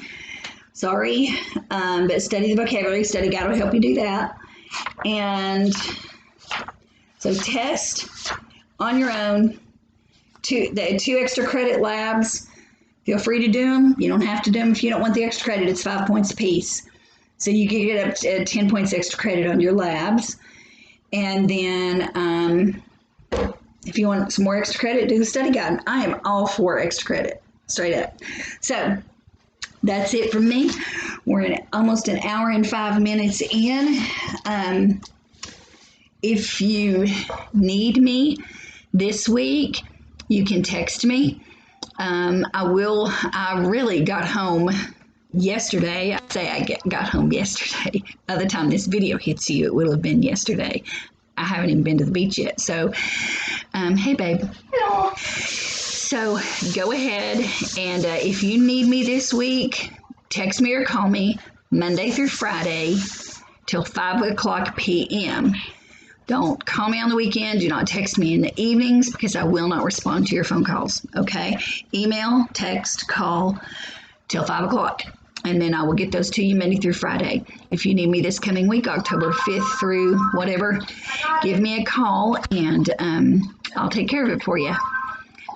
Speaker 1: Sorry, but study the vocabulary. Study guide will help you do that. And so test on your own. The 2 extra credit labs. Feel free to do them. You don't have to do them if you don't want the extra credit. It's 5 points a piece. So you can get up to 10 points extra credit on your labs. And then if you want some more extra credit, do the study guide. I am all for extra credit, straight up. So that's it from me. We're in almost an hour and 5 minutes in. If you need me this week, you can text me. I really got home yesterday. I say I got home yesterday. By the time this video hits you, it will have been yesterday. I haven't even been to the beach yet. So, hey, babe.
Speaker 2: Hello.
Speaker 1: So go ahead and if you need me this week, text me or call me Monday through Friday till 5 o'clock p.m. Don't call me on the weekend. Do not text me in the evenings because I will not respond to your phone calls, okay? Email, text, call till 5 o'clock. And then I will get those to you Monday through Friday. If you need me this coming week, October 5th through whatever, give me a call and I'll take care of it for you.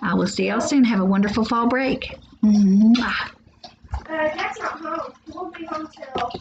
Speaker 1: I will see y'all soon. Have a wonderful fall break. Mwah.
Speaker 2: Dad's not home. He won't be home till